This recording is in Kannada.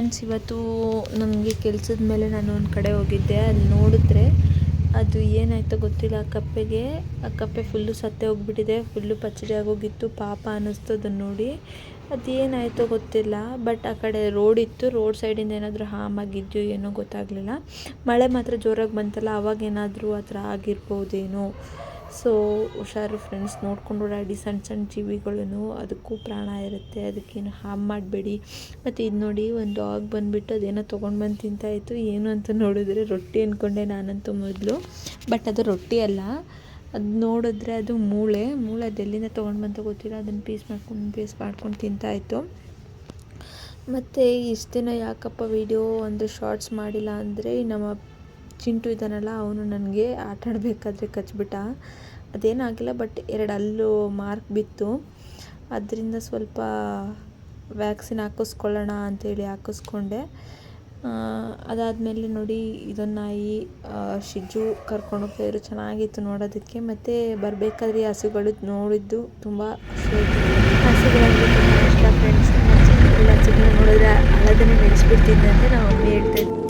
ಫ್ರೆಂಡ್ಸ್, ಇವತ್ತು ನನಗೆ ಕೆಲಸದ ಮೇಲೆ ನಾನು ಒಂದು ಕಡೆ ಹೋಗಿದ್ದೆ. ಅಲ್ಲಿ ನೋಡಿದ್ರೆ ಅದು ಏನಾಯಿತೋ ಗೊತ್ತಿಲ್ಲ, ಆ ಕಪ್ಪೆ ಫುಲ್ಲು ಸತ್ತೇ ಹೋಗ್ಬಿಟ್ಟಿದೆ. ಫುಲ್ಲು ಪಚ್ಚಡಿ ಆಗೋಗಿತ್ತು. ಪಾಪ ಅನ್ನಿಸ್ತು ಅದನ್ನು ನೋಡಿ. ಅದೇನಾಯಿತೋ ಗೊತ್ತಿಲ್ಲ. ಬಟ್ ಆ ಕಡೆ ರೋಡ್ ಇತ್ತು. ರೋಡ್ ಸೈಡಿಂದ ಏನಾದರೂ ಹಾಮ್ ಆಗಿದೆಯೋ ಏನೋ ಗೊತ್ತಾಗಲಿಲ್ಲ. ಮಳೆ ಮಾತ್ರ ಜೋರಾಗಿ ಬಂತಲ್ಲ, ಅವಾಗೇನಾದರೂ ಆ ಥರ ಆಗಿರ್ಬೋದೇನೋ. ಸೊ ಹುಷಾರು ಫ್ರೆಂಡ್ಸ್, ನೋಡ್ಕೊಂಡು ಓಡಾಡಿ. ಸಣ್ಣ ಸಣ್ಣ ಜೀವಿಗಳೂ ಅದಕ್ಕೂ ಪ್ರಾಣ ಇರುತ್ತೆ, ಅದಕ್ಕೇನು ಹಾಮ್ ಮಾಡಬೇಡಿ. ಮತ್ತು ಇದು ನೋಡಿ, ಒಂದು ಡಾಗ್ ಬಂದುಬಿಟ್ಟು ಅದೇನೋ ತೊಗೊಂಡು ಬಂದು ತಿಂತಾಯಿತ್ತು. ಏನು ಅಂತ ನೋಡಿದ್ರೆ ರೊಟ್ಟಿ ಅಂದ್ಕೊಂಡೆ ನಾನಂತೂ ಮೊದಲು. ಬಟ್ ಅದು ರೊಟ್ಟಿ ಅಲ್ಲ, ಅದು ನೋಡಿದ್ರೆ ಅದು ಮೂಳೆ ಅದು ಎಲ್ಲಿಂದ ತೊಗೊಂಡು ಬಂತ ಗೊತ್ತಿಲ್ಲ. ಅದನ್ನು ಪೀಸ್ ಮಾಡ್ಕೊಂಡು ತಿಂತಾಯಿತ್ತು. ಮತ್ತು ಇಷ್ಟು ದಿನ ಯಾಕಪ್ಪ ವೀಡಿಯೋ ಅಂದರೆ ಶಾರ್ಟ್ಸ್ ಮಾಡಿಲ್ಲ ಅಂದರೆ, ನಮ್ಮ ಚಿಂಟು ಇದ್ದಾನಲ್ಲ, ಅವನು ನನಗೆ ಆಟ ಆಡಬೇಕಾದ್ರೆ ಕಚ್ಬಿಟ್ಟ. ಅದೇನಾಗಿಲ್ಲ, ಬಟ್ 2 ಹಲ್ಲು ಮಾರ್ಕ್ ಬಿತ್ತು. ಅದರಿಂದ ಸ್ವಲ್ಪ ವ್ಯಾಕ್ಸಿನ್ ಹಾಕಿಸ್ಕೊಳ್ಳೋಣ ಅಂಥೇಳಿ ಹಾಕಿಸ್ಕೊಂಡೆ. ಅದಾದಮೇಲೆ ನೋಡಿ, ಇದೊಂದು ನಾಯಿ ಶಿಜು ಕರ್ಕೊಂಡು ಹೋಗ್ತಾಯಿದ್ರು. ಚೆನ್ನಾಗಿತ್ತು ನೋಡೋದಕ್ಕೆ. ಮತ್ತು ಬರಬೇಕಾದ್ರೆ ಹಸುಗಳು ನೋಡಿದ್ದು ತುಂಬ ಹಸುಗಳಂದರೆ ತುಂಬ ಇಷ್ಟ ಫ್ರೆಂಡ್ಸ್. ಹಸುಗಳನ್ನ ನೋಡಿದ್ರೆ ಅಳೋದನ್ನೇ ನಿಲ್ಲಿಸ್ಬಿಡ್ತಿದ್ದೆ ಅಂತ ನಾವು ಅಮ್ಮಿ ಹೇಳ್ತಾಯಿದ್ವಿ.